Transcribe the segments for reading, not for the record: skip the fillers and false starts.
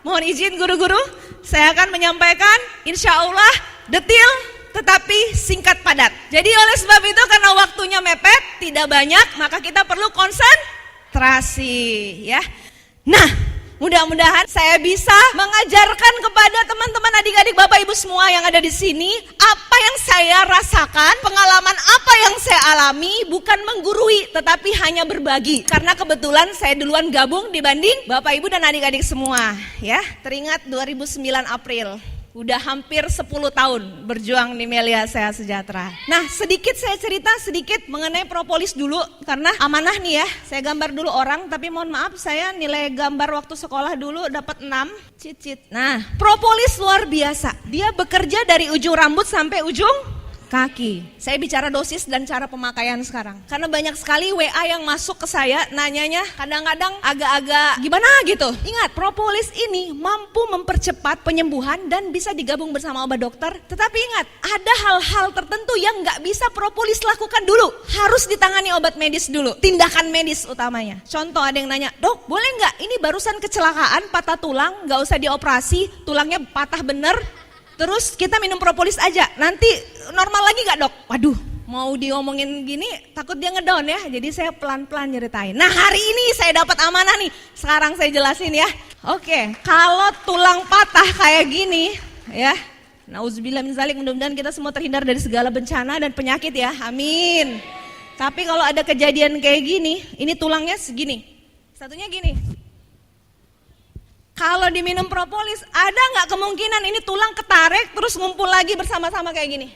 Mohon izin guru-guru, saya akan menyampaikan insya Allah detil tetapi singkat padat. Jadi oleh sebab itu karena waktunya mepet, tidak banyak, maka kita perlu konsentrasi ya. Nah, mudah-mudahan saya bisa mengajarkan kepada teman-teman adik-adik Bapak Ibu semua yang ada di sini apa yang saya rasakan, pengalaman apa yang saya alami, bukan menggurui tetapi hanya berbagi. Karena kebetulan saya duluan gabung dibanding Bapak Ibu dan adik-adik semua ya. Teringat 2009 April. Udah hampir 10 tahun berjuang di Melia Sehat Sejahtera. Nah, sedikit saya cerita sedikit mengenai propolis dulu karena amanah nih ya. Saya gambar dulu orang, tapi mohon maaf saya nilai gambar waktu sekolah dulu dapat 6 cicit. Nah, propolis luar biasa. Dia bekerja dari ujung rambut sampai ujung kaki. Saya bicara dosis dan cara pemakaian sekarang. Karena banyak sekali WA yang masuk ke saya nanyanya kadang-kadang agak-agak gimana gitu. Ingat, propolis ini mampu mempercepat penyembuhan dan bisa digabung bersama obat dokter. Tetapi ingat, ada hal-hal tertentu yang nggak bisa propolis lakukan dulu. Harus ditangani obat medis dulu. Tindakan medis utamanya. Contoh ada yang nanya, dok boleh nggak ini barusan kecelakaan patah tulang, nggak usah dioperasi, tulangnya patah bener. Terus kita minum propolis aja, nanti normal lagi gak dok? Waduh, mau diomongin gini takut dia ngedown ya, jadi saya pelan-pelan nyeritain. Nah hari ini saya dapat amanah nih, sekarang saya jelasin ya. Oke, kalau tulang patah kayak gini ya, nauzubillah min zalik, mudah-mudahan kita semua terhindar dari segala bencana dan penyakit ya, amin. Tapi kalau ada kejadian kayak gini, ini tulangnya segini, satunya gini. Kalau diminum propolis, ada nggak kemungkinan ini tulang ketarik terus ngumpul lagi bersama-sama kayak gini?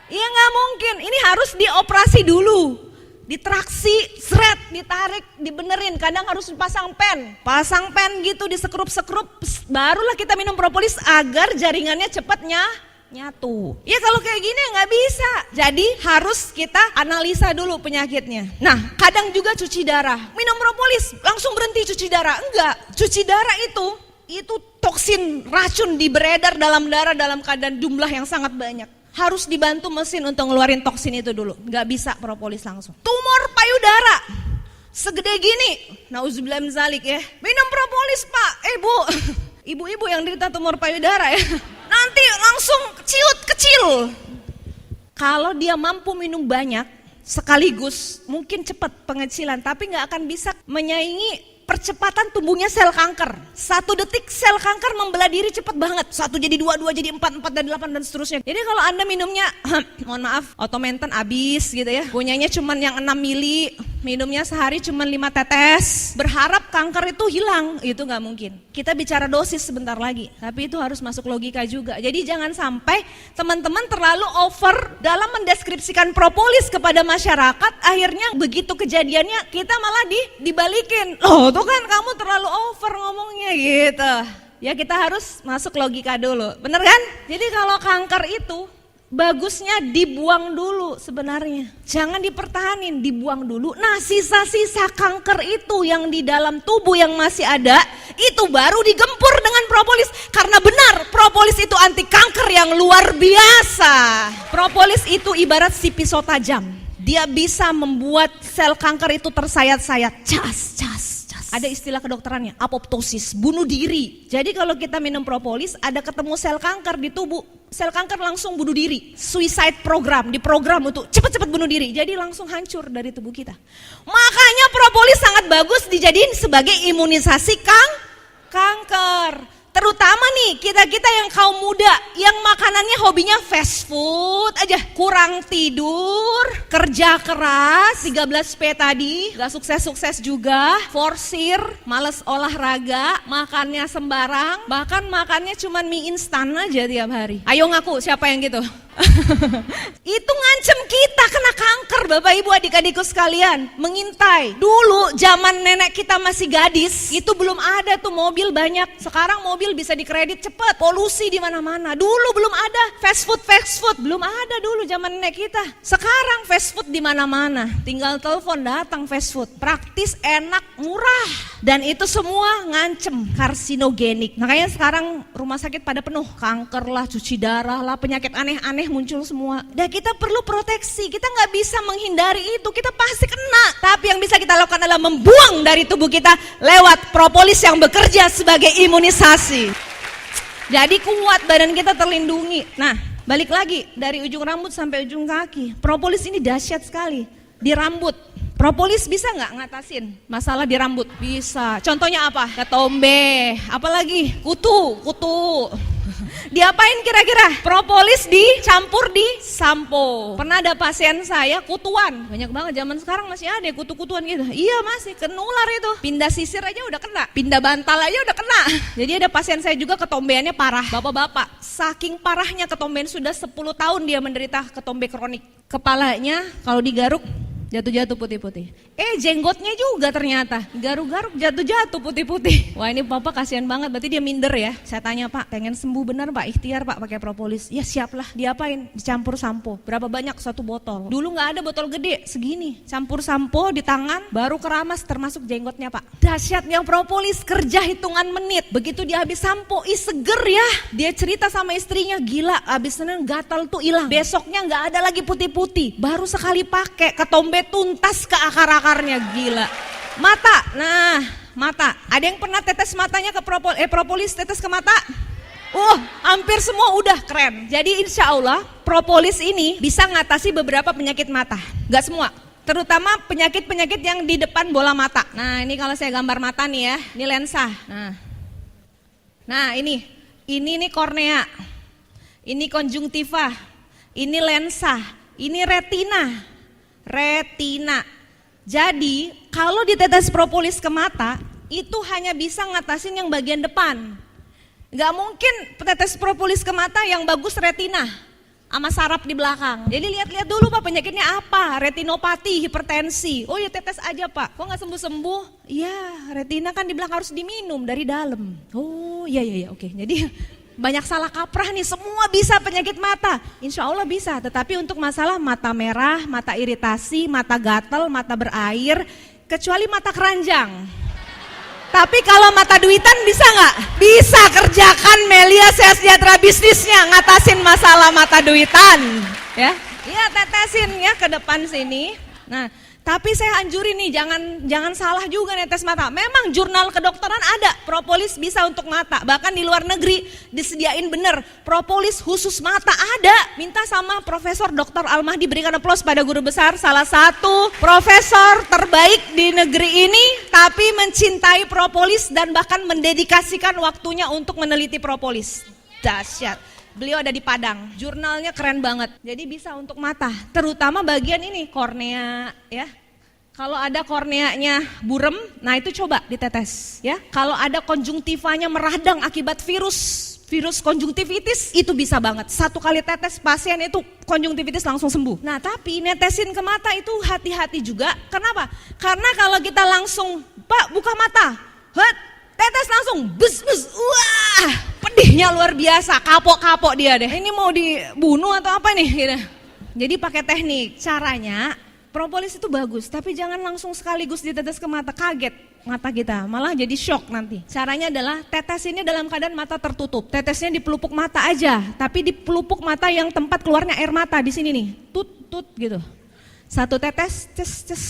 Iya nggak mungkin, ini harus dioperasi dulu. Ditraksi, seret, ditarik, dibenerin, kadang harus dipasang pen. Pasang pen gitu, disekrup-sekrup, barulah kita minum propolis agar jaringannya cepat nyatu. Ya kalau kayak gini nggak bisa. Jadi harus kita analisa dulu penyakitnya. Nah kadang juga cuci darah. Minum propolis langsung berhenti cuci darah. Enggak, cuci darah itu toksin racun beredar dalam darah dalam keadaan jumlah yang sangat banyak. Harus dibantu mesin untuk ngeluarin toksin itu dulu. Nggak bisa propolis langsung. Tumor payudara segede gini, nauzubillah min zalik ya. Minum propolis pak, bu. Ibu-ibu yang derita tumor payudara ya. Nanti langsung ciut kecil. Kalau dia mampu minum banyak sekaligus mungkin cepat pengecilan, tapi nggak akan bisa menyaingi percepatan tumbuhnya sel kanker. 1 detik sel kanker membelah diri cepat banget. 1 jadi 2, 2 jadi 4, 4 dan 8 dan seterusnya. Jadi kalau Anda minumnya, mohon maaf, Automenten habis gitu ya. Punyanya cuman yang 6 mili, minumnya sehari cuman 5 tetes. Berharap kanker itu hilang, itu nggak mungkin. Kita bicara dosis sebentar lagi, tapi itu harus masuk logika juga. Jadi jangan sampai teman-teman terlalu over dalam mendeskripsikan propolis kepada masyarakat. Akhirnya begitu kejadiannya kita malah dibalikin. Loh, tuh kan kamu terlalu over ngomongnya gitu. Ya kita harus masuk logika dulu, bener kan? Jadi kalau kanker itu bagusnya dibuang dulu sebenarnya. Jangan dipertahanin, dibuang dulu. Nah sisa-sisa kanker itu yang di dalam tubuh yang masih ada, itu baru digempur dengan propolis. Karena benar, propolis itu anti kanker yang luar biasa. Propolis itu ibarat si pisau tajam. Dia bisa membuat sel kanker itu tersayat-sayat, cas. Ada istilah kedokterannya, apoptosis, bunuh diri. Jadi kalau kita minum propolis, ada ketemu sel kanker di tubuh, sel kanker langsung bunuh diri. Suicide program, diprogram untuk cepat-cepat bunuh diri. Jadi langsung hancur dari tubuh kita. Makanya propolis sangat bagus dijadiin sebagai imunisasi kanker. Terutama nih kita-kita yang kaum muda yang makanannya hobinya fast food aja, kurang tidur, kerja keras, 13P tadi, gak sukses-sukses juga, forsir, males olahraga, makannya sembarang, bahkan makannya cuma mie instan aja tiap hari. Ayo ngaku siapa yang gitu? Itu ngancem kita kena kanker, Bapak Ibu adik-adikku sekalian. Mengintai. Dulu zaman nenek kita masih gadis, itu belum ada tuh mobil banyak. Sekarang mobil bisa dikredit cepet, polusi di mana-mana. Dulu belum ada fast food, belum ada dulu zaman nenek kita. Sekarang fast food di mana-mana. Tinggal telepon datang fast food. Praktis, enak, murah. Dan itu semua ngancem, karsinogenik. Makanya sekarang rumah sakit pada penuh, kanker lah, cuci darah lah, penyakit aneh-aneh muncul semua. Dan kita perlu proteksi, kita nggak bisa menghindari itu, kita pasti kena. Tapi yang bisa kita lakukan adalah membuang dari tubuh kita lewat propolis yang bekerja sebagai imunisasi. Jadi kuat, badan kita terlindungi. Nah, balik lagi dari ujung rambut sampai ujung kaki. Propolis ini dahsyat sekali di rambut. Propolis bisa nggak ngatasin masalah di rambut? Bisa. Contohnya apa? Ketombe, apalagi kutu. Diapain kira-kira? Propolis dicampur di sampo. Pernah ada pasien saya kutuan. Banyak banget zaman sekarang masih ada kutu-kutuan gitu. Iya masih, kenular itu. Pindah sisir aja udah kena. Pindah bantal aja udah kena. Jadi ada pasien saya juga ketombeannya parah. Bapak-bapak, saking parahnya ketombean sudah 10 tahun dia menderita ketombe kronik. Kepalanya kalau digaruk jatuh-jatuh putih-putih. Jenggotnya juga ternyata garuk-garuk jatuh-jatuh putih-putih. Wah ini Bapak kasihan banget, berarti dia minder ya. Saya tanya, Pak, pengen sembuh benar Pak, ikhtiar Pak pakai propolis. Ya siap lah, diapain? Dicampur sampo. Berapa banyak? 1 botol. Dulu nggak ada botol gede segini. Campur sampo di tangan, baru keramas termasuk jenggotnya Pak. Dahsyatnya propolis, kerja hitungan menit. Begitu dia habis sampo, seger ya. Dia cerita sama istrinya, gila habis Senin gatal tuh hilang. Besoknya nggak ada lagi putih-putih. Baru sekali pakai, ketombe tuntas ke akar-akarnya, gila. Mata, nah mata. Ada yang pernah tetes matanya ke propolis tetes ke mata? Hampir semua udah keren. Jadi insya Allah propolis ini bisa ngatasi beberapa penyakit mata. Gak semua, terutama penyakit-penyakit yang di depan bola mata. Nah ini kalau saya gambar mata nih ya, ini lensa. Nah ini nih kornea, ini konjungtiva, ini lensa, ini retina. Jadi kalau ditetes propolis ke mata itu hanya bisa ngatasin yang bagian depan. Gak mungkin tetes propolis ke mata yang bagus retina sama saraf di belakang. Jadi lihat-lihat dulu Pak penyakitnya apa, retinopati, hipertensi. Oh ya tetes aja Pak, kok gak sembuh-sembuh? Iya retina kan di belakang harus diminum dari dalam. Oh iya oke. Jadi banyak salah kaprah nih, semua bisa penyakit mata. Insya Allah bisa, tetapi untuk masalah mata merah, mata iritasi, mata gatal, mata berair, kecuali mata keranjang. Tapi kalau mata duitan bisa nggak? Bisa, kerjakan Melia Sehat Sejahtera bisnisnya, ngatasin masalah mata duitan. Ya, tetesin ya ke depan sini. Nah, tapi saya anjurin nih, jangan salah juga netes mata. Memang jurnal kedokteran ada, propolis bisa untuk mata. Bahkan di luar negeri disediain bener, propolis khusus mata ada. Minta sama Profesor Dr. Al-Mahdi, berikan aplaus pada guru besar, salah satu profesor terbaik di negeri ini, tapi mencintai propolis dan bahkan mendedikasikan waktunya untuk meneliti propolis. Dahsyat. Beliau ada di Padang, jurnalnya keren banget. Jadi bisa untuk mata, terutama bagian ini kornea ya. Kalau ada korneanya burem, nah itu coba ditetes ya. Kalau ada konjungtivanya meradang akibat virus konjungtivitis, itu bisa banget. 1 kali tetes pasien itu konjungtivitis langsung sembuh. Nah tapi netesin ke mata itu hati-hati juga. Kenapa? Karena kalau kita langsung, Pak buka mata, tetes langsung, bus, wah, pedihnya luar biasa, kapok dia deh. Ini mau dibunuh atau apa nih? Gitu. Jadi pakai teknik, caranya propolis itu bagus, tapi jangan langsung sekaligus ditetes ke mata, kaget mata kita, malah jadi shock nanti. Caranya adalah tetesinnya dalam keadaan mata tertutup, tetesnya di pelupuk mata aja, tapi di pelupuk mata yang tempat keluarnya air mata di sini nih, tut gitu. 1 tetes, ces.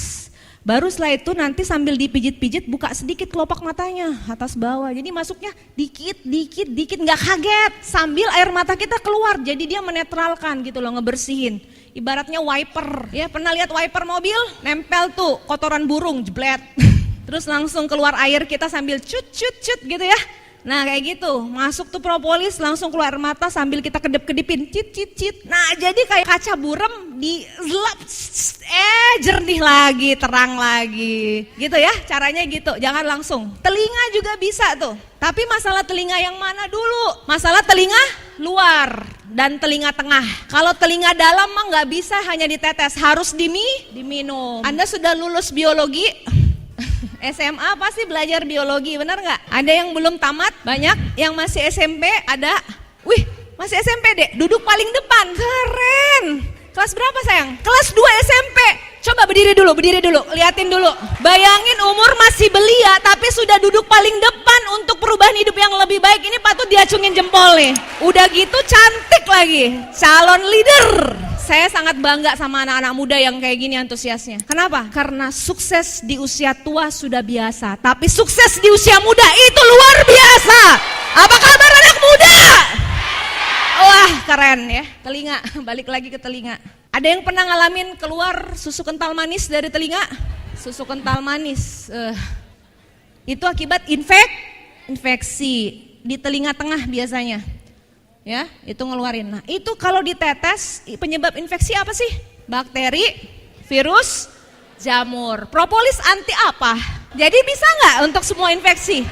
Baru setelah itu nanti sambil dipijit-pijit buka sedikit kelopak matanya atas bawah. Jadi masuknya dikit, nggak kaget. Sambil air mata kita keluar, jadi dia menetralkan gitu loh, ngebersihin. Ibaratnya wiper. Ya pernah lihat wiper mobil? Nempel tuh kotoran burung, jeblet. Terus langsung keluar air kita sambil cut gitu ya. Nah kayak gitu, masuk tuh propolis langsung keluar mata sambil kita kedip-kedipin, cit. Nah jadi kayak kaca burem di zelap, jernih lagi, terang lagi. Gitu ya, caranya gitu, jangan langsung. Telinga juga bisa tuh, tapi masalah telinga yang mana dulu? Masalah telinga luar dan telinga tengah. Kalau telinga dalam mah nggak bisa hanya ditetes, harus diminum. Anda sudah lulus biologi? SMA pasti belajar biologi, benar nggak? Ada yang belum tamat? Banyak. Yang masih SMP ada? Wih, masih SMP deh, duduk paling depan, keren. Kelas berapa sayang? Kelas 2 SMP. Coba berdiri dulu, liatin dulu. Bayangin umur masih belia tapi sudah duduk paling depan untuk perubahan hidup yang lebih baik. Ini patut diacungin jempol nih. Udah gitu cantik lagi, calon leader. Saya sangat bangga sama anak-anak muda yang kayak gini antusiasnya. Kenapa? Karena sukses di usia tua sudah biasa, tapi sukses di usia muda itu luar biasa. Apa kabar anak muda? Wah keren ya. Telinga, balik lagi ke telinga. Ada yang pernah ngalamin keluar susu kental manis dari telinga? Susu kental manis itu akibat infeksi di telinga tengah biasanya. Ya, itu ngeluarin. Nah, itu kalau ditetes penyebab infeksi apa sih? Bakteri, virus, jamur. Propolis anti apa? Jadi bisa nggak untuk semua infeksi?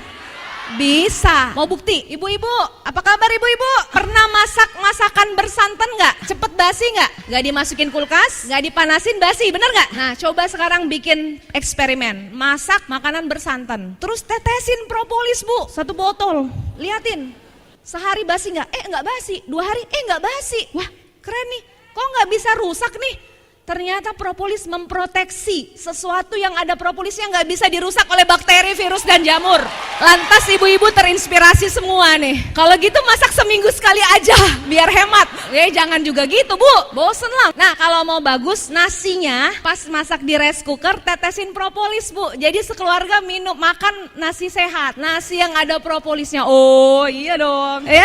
Bisa. Mau bukti? Ibu-ibu, apa kabar ibu-ibu? Pernah masak masakan bersantan nggak? Cepet basi nggak? Nggak dimasukin kulkas, nggak dipanasin basi, bener nggak? Nah, coba sekarang bikin eksperimen, masak makanan bersantan, terus tetesin propolis bu, 1 botol, liatin. Sehari basi nggak? Nggak basi. 2 hari? Nggak basi. Wah keren nih, kok nggak bisa rusak nih? Ternyata propolis memproteksi sesuatu yang ada propolisnya nggak bisa dirusak oleh bakteri, virus, dan jamur. Lantas ibu-ibu terinspirasi semua nih. Kalau gitu masak seminggu sekali aja biar hemat. Jangan juga gitu bu, bosen lah. Nah kalau mau bagus nasinya pas masak di rice cooker tetesin propolis bu. Jadi sekeluarga minum makan nasi sehat, nasi yang ada propolisnya. Oh iya dong. Ya.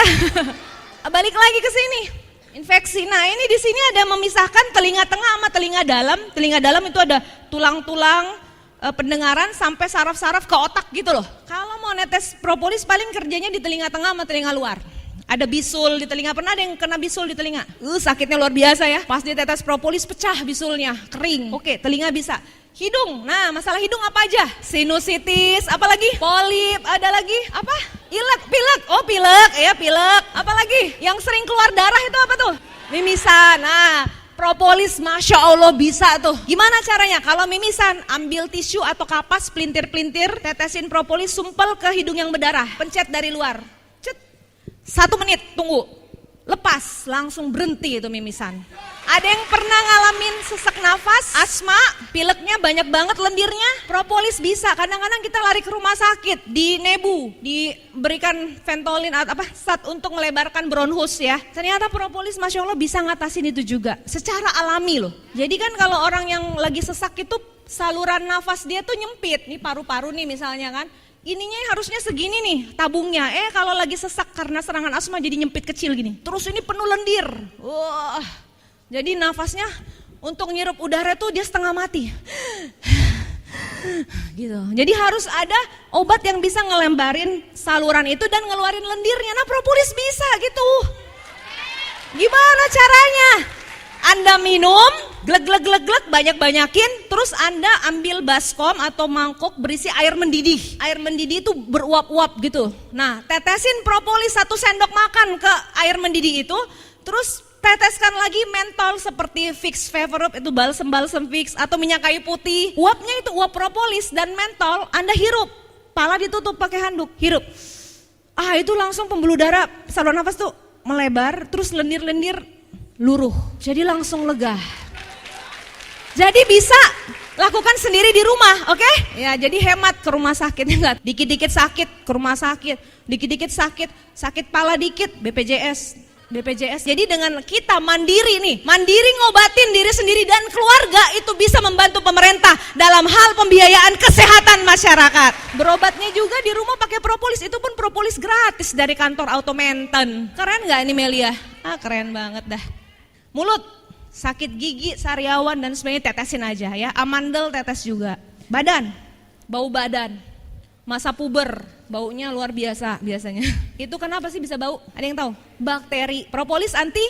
Balik lagi ke sini. Infeksi. Nah, ini di sini ada memisahkan telinga tengah sama telinga dalam. Telinga dalam itu ada tulang-tulang pendengaran sampai saraf-saraf ke otak gitu loh. Kalau mau netes propolis paling kerjanya di telinga tengah sama telinga luar. Ada bisul di telinga, pernah ada yang kena bisul di telinga? Sakitnya luar biasa ya. Pas ditetes propolis pecah bisulnya, kering. Oke, telinga bisa. Hidung, nah masalah hidung apa aja? Sinusitis, apa lagi? Polip, ada lagi? Apa? Pilek, oh pilek, ya pilek. Apa lagi? Yang sering keluar darah itu apa tuh? Mimisan, nah propolis Masya Allah bisa tuh. Gimana caranya? Kalau mimisan, ambil tisu atau kapas, pelintir-pelintir, tetesin propolis, sumpel ke hidung yang berdarah, pencet dari luar. Cet, 1 menit, tunggu. Lepas, langsung berhenti itu mimisan. Ada yang pernah ngalamin sesak nafas, asma, pileknya banyak banget lendirnya, propolis bisa. Kadang-kadang kita lari ke rumah sakit, di nebu, diberikan Ventolin atau apa, sat untuk melebarkan bronhus ya. Ternyata propolis Masya Allah bisa ngatasin itu juga, secara alami loh. Jadi kan kalau orang yang lagi sesak itu saluran nafas dia tuh nyempit, nih paru-paru nih misalnya kan. Ininya harusnya segini nih tabungnya, kalau lagi sesak karena serangan asma jadi nyempit kecil gini. Terus ini penuh lendir. Wah, jadi nafasnya untuk ngirup udara tuh dia setengah mati. Gitu. Jadi harus ada obat yang bisa ngelembarin saluran itu dan ngeluarin lendirnya. Nah propolis bisa gitu. Gimana caranya? Anda minum, glek, banyak-banyakin, terus Anda ambil baskom atau mangkok berisi air mendidih. Air mendidih itu beruap-uap gitu. Nah, tetesin propolis 1 sendok makan ke air mendidih itu, terus teteskan lagi mentol seperti Vicks Vaporub, itu balsem Vicks atau minyak kayu putih. Uapnya itu uap propolis dan mentol, Anda hirup. Pala ditutup pakai handuk, hirup. Itu langsung pembuluh darah, saluran nafas tuh melebar, terus lendir-lendir luruh, jadi langsung lega. Jadi bisa lakukan sendiri di rumah, oke? Ya, jadi hemat ke rumah sakit, enggak? Dikit-dikit sakit ke rumah sakit, dikit-dikit sakit pala dikit, BPJS. Jadi dengan kita mandiri nih, mandiri ngobatin diri sendiri dan keluarga, itu bisa membantu pemerintah dalam hal pembiayaan kesehatan masyarakat. Berobatnya juga di rumah pakai propolis, itu pun propolis gratis dari kantor Automenten. Keren nggak ini Melia? Keren banget dah. Mulut, sakit gigi, sariawan dan sebagainya tetesin aja ya. Amandel tetes juga. Badan, bau badan, masa puber, baunya luar biasa biasanya. Itu kenapa sih bisa bau? Ada yang tahu? Bakteri. Propolis anti.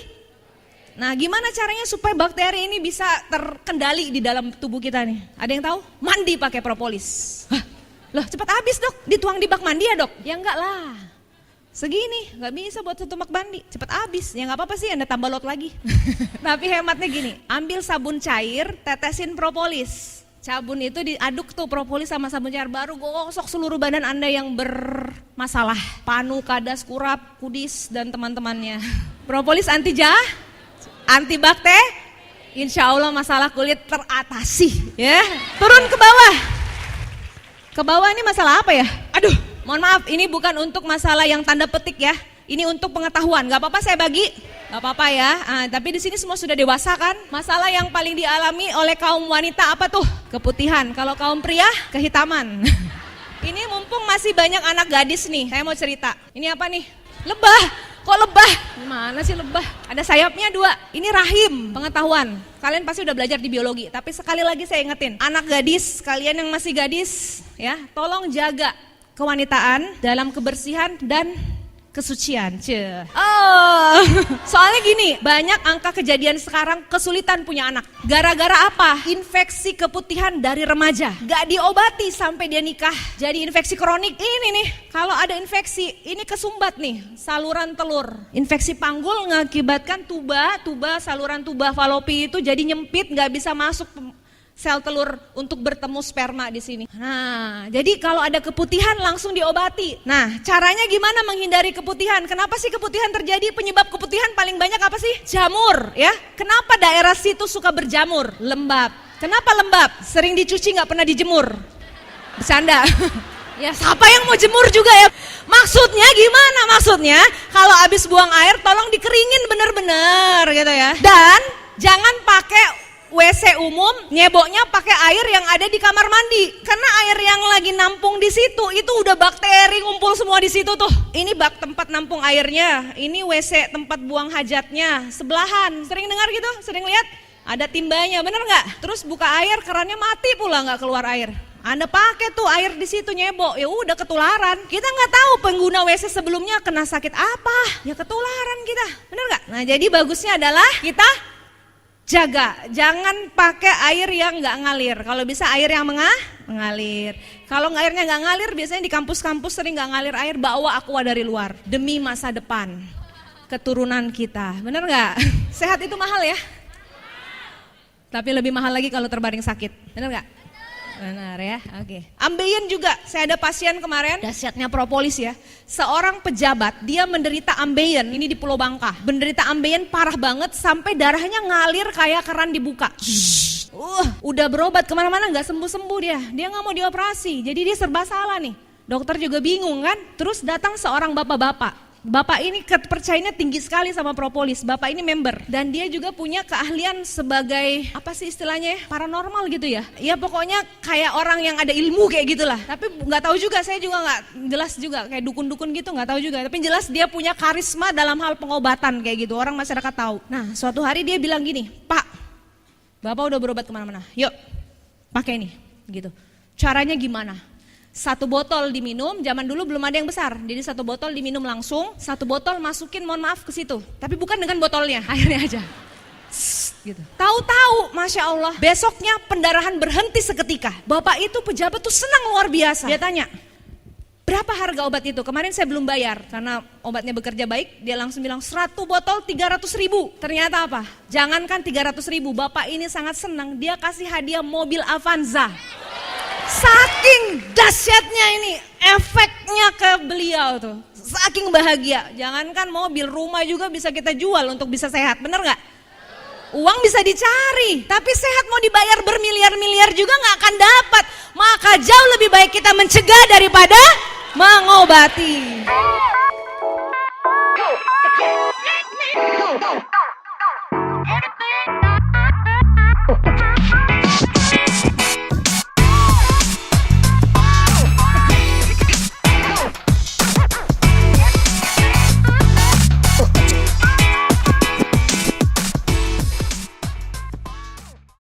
Nah, gimana caranya supaya bakteri ini bisa terkendali di dalam tubuh kita nih? Ada yang tahu? Mandi pakai propolis. Hah? Loh, cepat habis dok, dituang di bak mandi ya dok? Ya enggak lah, segini, nggak bisa buat satu bak mandi, cepat habis. Ya nggak apa-apa sih, Anda tambah lot lagi. Tapi hematnya gini, ambil sabun cair, tetesin propolis. Sabun itu diaduk tuh propolis sama sabun cair, baru gosok seluruh badan Anda yang bermasalah. Panu, kadas, kurap, kudis, dan teman-temannya. Propolis anti bakteri, insya Allah masalah kulit teratasi. Ya, turun ke bawah. Ke bawah ini masalah apa ya? Aduh, mohon maaf, ini bukan untuk masalah yang tanda petik ya. Ini untuk pengetahuan, gak apa-apa saya bagi. Gak apa-apa ya, tapi di sini semua sudah dewasa kan? Masalah yang paling dialami oleh kaum wanita apa tuh? Keputihan, kalau kaum pria kehitaman. Ini mumpung masih banyak anak gadis nih, saya mau cerita. Ini apa nih? Lebah, kok lebah? Gimana sih lebah? Ada sayapnya 2, ini rahim, pengetahuan. Kalian pasti udah belajar di biologi, tapi sekali lagi saya ingetin. Anak gadis, kalian yang masih gadis, ya tolong jaga kewanitaan dalam kebersihan dan kesucian. Oh, soalnya gini, banyak angka kejadian sekarang kesulitan punya anak. Gara-gara apa? Infeksi keputihan dari remaja. Gak diobati sampai dia nikah. Jadi infeksi kronik. Ini nih, kalau ada infeksi, ini kesumbat nih, saluran telur. Infeksi panggul mengakibatkan tuba saluran tuba falopi itu jadi nyempit, gak bisa masuk sel telur untuk bertemu sperma di sini. Nah, jadi kalau ada keputihan langsung diobati. Nah, caranya gimana menghindari keputihan? Kenapa sih keputihan terjadi? Penyebab keputihan paling banyak apa sih? Jamur, ya. Kenapa daerah situ suka berjamur? Lembab. Kenapa lembab? Sering dicuci nggak pernah dijemur. Bercanda. Ya, siapa yang mau jemur juga ya? Maksudnya gimana? Maksudnya kalau habis buang air tolong dikeringin bener-bener gitu ya. Dan jangan pakai WC umum, nyeboknya pakai air yang ada di kamar mandi. Karena air yang lagi nampung di situ itu udah bakteri ngumpul semua di situ tuh. Ini bak tempat nampung airnya, ini WC tempat buang hajatnya, sebelahan. Sering dengar gitu? Sering lihat? Ada timbanya, bener nggak? Terus buka air, kerannya mati pula nggak keluar air. Anda pakai tuh air di situ nyebok, ya udah ketularan. Kita nggak tahu pengguna WC sebelumnya kena sakit apa, ya ketularan kita, bener nggak? Nah jadi bagusnya adalah kita jaga, jangan pakai air yang nggak ngalir. Kalau bisa air yang mengalir. Kalau airnya nggak ngalir, biasanya di kampus-kampus sering nggak ngalir air, bawa aqua dari luar demi masa depan keturunan kita. Bener nggak? Sehat itu mahal ya. Tapi lebih mahal lagi kalau terbaring sakit. Bener nggak? Benar ya, oke. Ambeien juga, saya ada pasien kemarin, dahsyatnya propolis ya. Seorang pejabat, dia menderita ambeien, ini di Pulau Bangka. Menderita ambeien parah banget sampai darahnya ngalir kayak keran dibuka. Udah berobat kemana-mana gak sembuh-sembuh dia gak mau dioperasi. Jadi dia serba salah nih, dokter juga bingung kan. Terus datang seorang bapak-bapak. Bapak ini kepercayaannya tinggi sekali sama propolis. Bapak ini member dan dia juga punya keahlian sebagai apa sih istilahnya, paranormal gitu ya. Ya pokoknya kayak orang yang ada ilmu kayak gitulah. Tapi nggak tahu juga, saya juga nggak jelas juga, kayak dukun-dukun gitu nggak tahu juga. Tapi jelas dia punya karisma dalam hal pengobatan kayak gitu. Orang masyarakat tahu. Nah suatu hari dia bilang gini, Pak, Bapak udah berobat kemana-mana, yuk pakai ini gitu. Caranya gimana? 1 botol diminum, zaman dulu belum ada yang besar, jadi 1 botol diminum langsung, 1 botol masukin mohon maaf ke situ, tapi bukan dengan botolnya, airnya aja. Gitu. Tahu-tahu, masya Allah, besoknya pendarahan berhenti seketika. Bapak itu pejabat tuh senang luar biasa. Dia tanya, berapa harga obat itu? Kemarin saya belum bayar karena obatnya bekerja baik. Dia langsung bilang 100 botol 300.000. Ternyata apa? Jangankan 300.000, bapak ini sangat senang. Dia kasih hadiah mobil Avanza. Saking dahsyatnya ini efeknya ke beliau tuh, saking bahagia. Jangankan mobil, rumah juga bisa kita jual untuk bisa sehat, bener gak? Uang bisa dicari, tapi sehat mau dibayar bermiliar-miliar juga gak akan dapat. Maka jauh lebih baik kita mencegah daripada mengobati.